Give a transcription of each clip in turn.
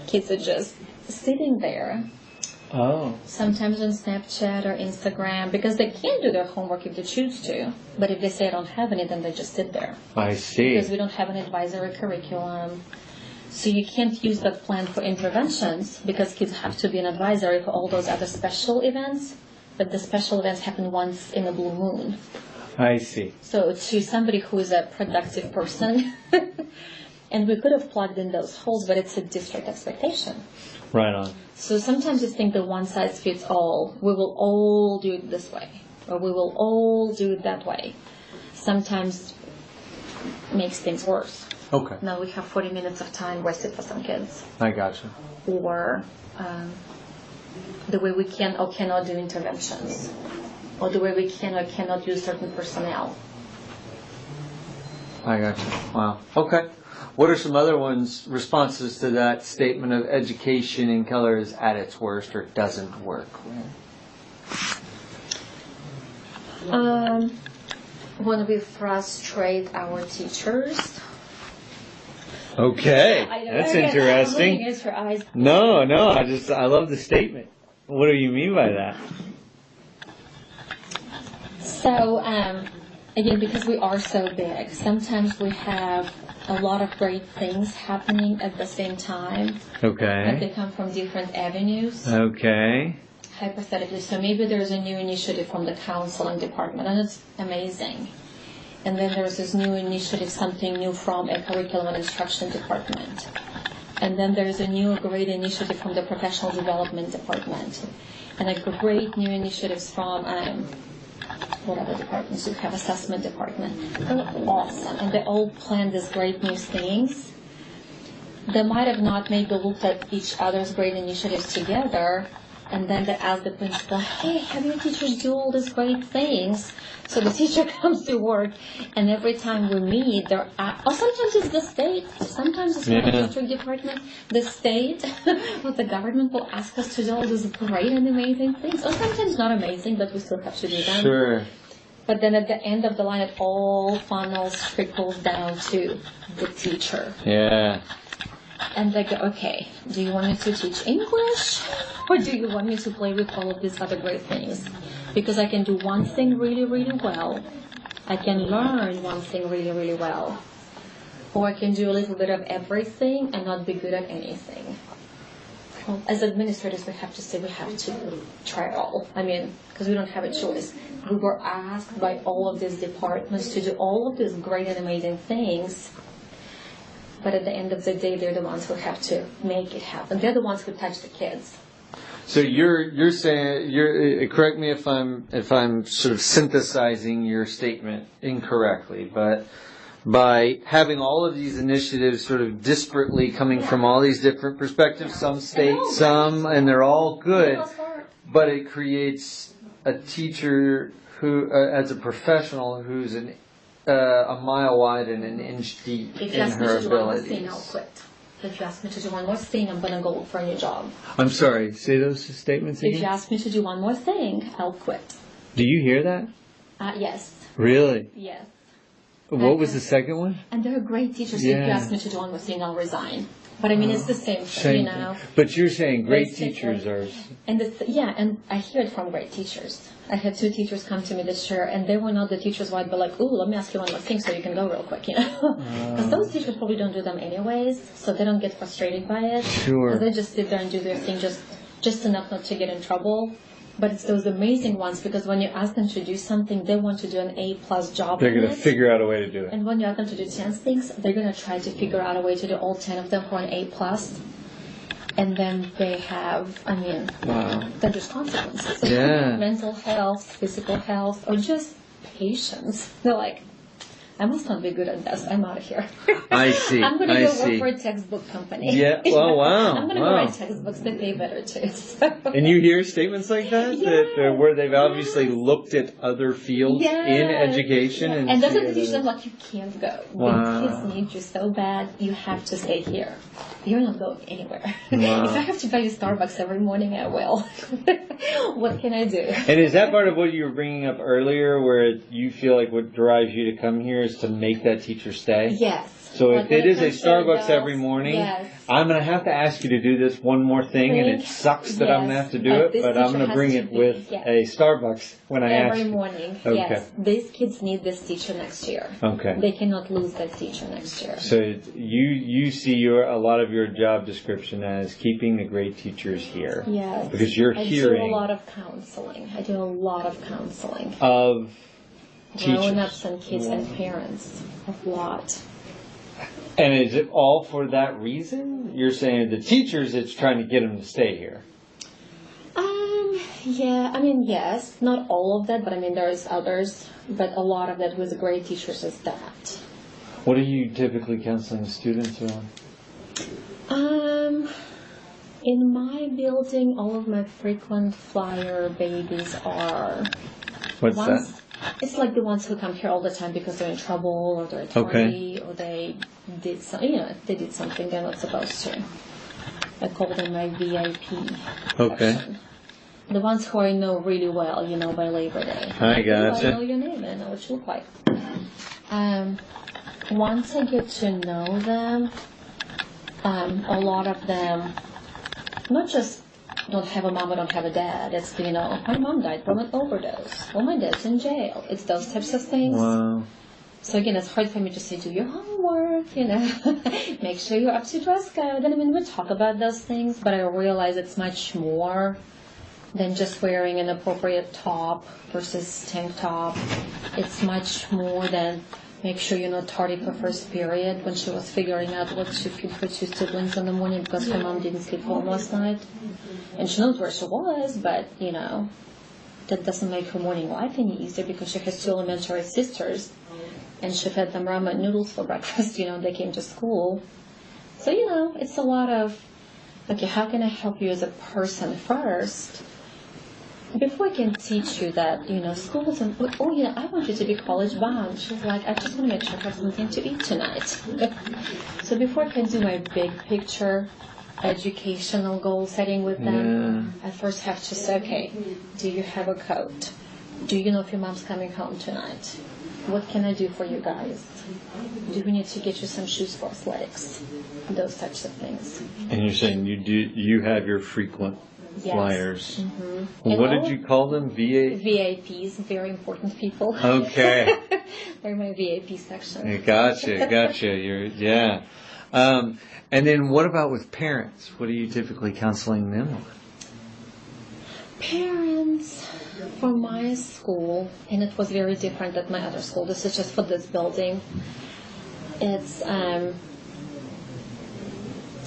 kids are just sitting there. Oh. Sometimes on Snapchat or Instagram, because they can do their homework if they choose to. But if they say I don't have any, then they just sit there. I see. Because we don't have an advisory curriculum. So you can't use that plan for interventions because kids have to be an advisory for all those other special events. But the special events happen once in a blue moon. I see. So to somebody who is a productive person, and we could have plugged in those holes, but it's a district expectation. Right on. So sometimes you think the one size fits all. We will all do it this way, or we will all do it that way. Sometimes makes things worse. Okay. Now we have 40 minutes of time wasted for some kids. I gotcha. Or the way we can or cannot do interventions, or the way we can or cannot use certain personnel. I gotcha. Wow. Okay. What are some other responses to that statement of education in color is at its worst or doesn't work? When we frustrate our teachers. Okay, that's interesting. I'm looking at your eyes. No, I love the statement. What do you mean by that? So, again, because we are so big, sometimes we have a lot of great things happening at the same time. Okay. But they come from different avenues. Okay. Hypothetically, so maybe there's a new initiative from the counseling department, and it's amazing. And then there's this new initiative, something new from a curriculum and instruction department. And then there's a new great initiative from the professional development department. And a great new initiatives from whatever departments you have, assessment department. They're awesome. And they all plan these great new things. They might have not maybe looked at each other's great initiatives together, and then they ask the principal, hey, have your teachers do all these great things? So the teacher comes to work, and every time we meet, or sometimes it's the state, sometimes it's not the district department, the state, or the government will ask us to do all these great and amazing things. Or sometimes not amazing, but we still have to do them. Sure. But then at the end of the line, it all funnels, trickles down to the teacher. Yeah. And they go, okay, do you want me to teach English? Or do you want me to play with all of these other great things? Because I can do one thing really, really well. I can learn one thing really, really well. Or I can do a little bit of everything and not be good at anything. Well, as administrators, we have to say we have to try it all. I mean, because we don't have a choice. We were asked by all of these departments to do all of these great and amazing things. But at the end of the day, they're the ones who have to make it happen. They're the ones who touch the kids. So you're saying correct me if I'm sort of synthesizing your statement incorrectly, but by having all of these initiatives sort of disparately coming from all these different perspectives, some state, some, and they're all good, but it creates a teacher who, as a professional, who's a mile wide and an inch deep in her abilities. I'll quit. If you ask me to do one more thing, I'm going to go look for a new job. I'm sorry, say those statements again? If you ask me to do one more thing, I'll quit. Do you hear that? Yes. Really? Yes. What was the second one? And they're great teachers. Yeah. If you ask me to do one more thing, I'll resign. But I mean, it's the same thing, you know. But you're saying great teachers are... And and I hear it from great teachers. I had 2 teachers come to me this year, and they were not the teachers who I'd be like, ooh, let me ask you one more thing so you can go real quick, you know. Because those teachers probably don't do them anyways, so they don't get frustrated by it. Sure. They just sit there and do their thing just enough not to get in trouble. But it's those amazing ones, because when you ask them to do something, they want to do an A+ job. They're going to figure out a way to do it. And when you ask them to do 10 things, they're going to try to figure out a way to do all 10 of them for an A+. And then they have, then there's consequences. Yeah. Mental health, physical health, or just patience. They're like, I must not be good at this. I'm out of here. I see. I'm going to go work for a textbook company. Yeah. Well, wow. I'm going to go write textbooks. They pay better too. So. And you hear statements like that? Yeah. Where they've obviously looked at other fields in education. Yeah. And that's what they teach them, like, you can't go. Wow. The kids need you so bad, you have to stay here. You're not going anywhere. Wow. If I have to buy you Starbucks every morning, I will. What can I do? And is that part of what you were bringing up earlier, where you feel like what drives you to come here is to make that teacher stay? Yes. So Like if when it is a comes to Starbucks adults, every morning, yes. I'm going to have to ask you to do this one more thing, and it sucks that I'm going to have to do it, but I'm going to bring it with a Starbucks when I ask every you. morning. Okay. Yes, these kids need this teacher next year. Okay. They cannot lose that teacher next year. So you see a lot of your job description as keeping the great teachers here. Yes. Because you're hearing. I do a lot of counseling. Of teachers. Grown-ups and kids and parents. A lot. And is it all for that reason? You're saying the teachers, it's trying to get them to stay here. Yeah, I mean, yes, not all of that, but I mean, there's others, but a lot of that with great teachers is that. What are you typically counseling students on? In my building, all of my frequent flyer babies are... What's that? It's like the ones who come here all the time because they're in trouble, or they're tardy, or they did they did something they're not supposed to. I call them my VIP section. The ones who I know really well, by Labor Day. I gotcha. I know your name, I know what you look like. Once I get to know them, a lot of them, not just don't have a mom or don't have a dad. It's, my mom died from an overdose. Oh, my dad's in jail. It's those types of things. Wow. So again, it's hard for me to say, do your homework, make sure you're up to dress code. And I mean, we talk about those things, but I realize it's much more than just wearing an appropriate top versus tank top. It's much more than make sure you're not tardy for first period when she was figuring out what to feed her two siblings in the morning because her mom didn't sleep home last night. And she knows where she was, but, that doesn't make her morning life any easier because she has two elementary sisters. And she fed them ramen noodles for breakfast, they came to school. So, it's a lot of, okay, how can I help you as a person first? Before I can teach you that, school isn't, I want you to be college bound. She's like, I just want to make sure I have something to eat tonight. So before I can do my big picture educational goal setting with them, I first have to say, okay, do you have a coat? Do you know if your mom's coming home tonight? What can I do for you guys? Do we need to get you some shoes for athletics? Those types of things. And you're saying you have your frequent flyers. Mm-hmm. What did you call them? VIPs, very important people. Okay. They're my VIP section. Gotcha. And then what about with parents? What are you typically counseling them on? Parents for my school, and it was very different at my other school. This is just for this building. It's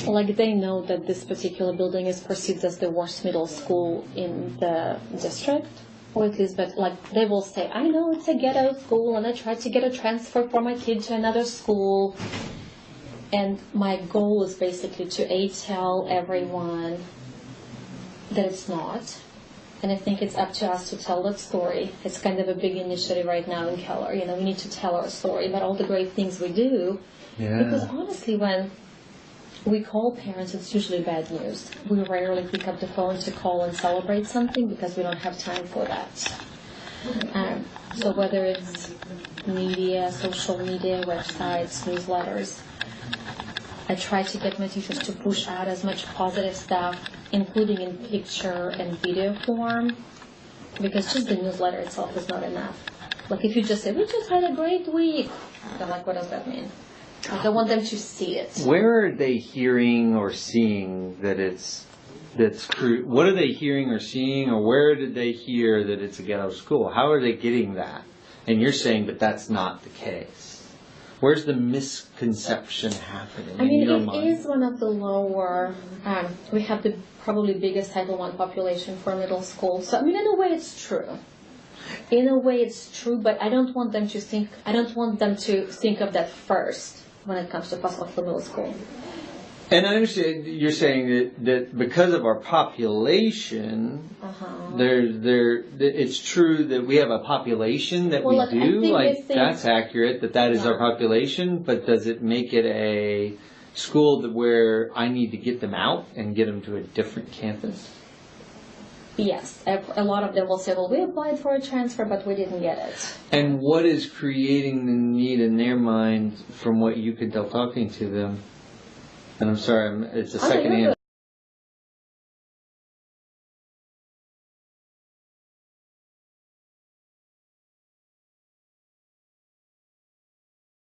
like they know that this particular building is perceived as the worst middle school in the district, or at least, but like they will say, I know it's a ghetto school and I tried to get a transfer for my kid to another school. And my goal is basically to tell everyone that it's not. And I think it's up to us to tell that story. It's kind of a big initiative right now in Keller. We need to tell our story about all the great things we do. Yeah. Because honestly, when we call parents, it's usually bad news. We rarely pick up the phone to call and celebrate something because we don't have time for that. So whether it's media, social media, websites, newsletters, I try to get my teachers to push out as much positive stuff, including in picture and video form, because just the newsletter itself is not enough. Like if you just say, we just had a great week, I'm like, what does that mean? Like I want them to see it. Where are they hearing or seeing that's true? What are they hearing or seeing, or where did they hear that it's a ghetto school? How are they getting that? And you're saying that that's not the case. Where's the misconception happening in your mind? It is one of the lower, we have the probably biggest Title I population for middle school. So, in a way it's true. But I don't want them to think of that first when it comes to Fossil Middle School. And I understand you're saying that because of our population, it's true that we have a population that we do. That's accurate, that is our population. But does it make it a school where I need to get them out and get them to a different campus? Yes, a lot of them will say, well, we applied for a transfer, but we didn't get it. And what is creating the need in their mind from what you could tell talking to them? And I'm sorry, it's a second you're answer.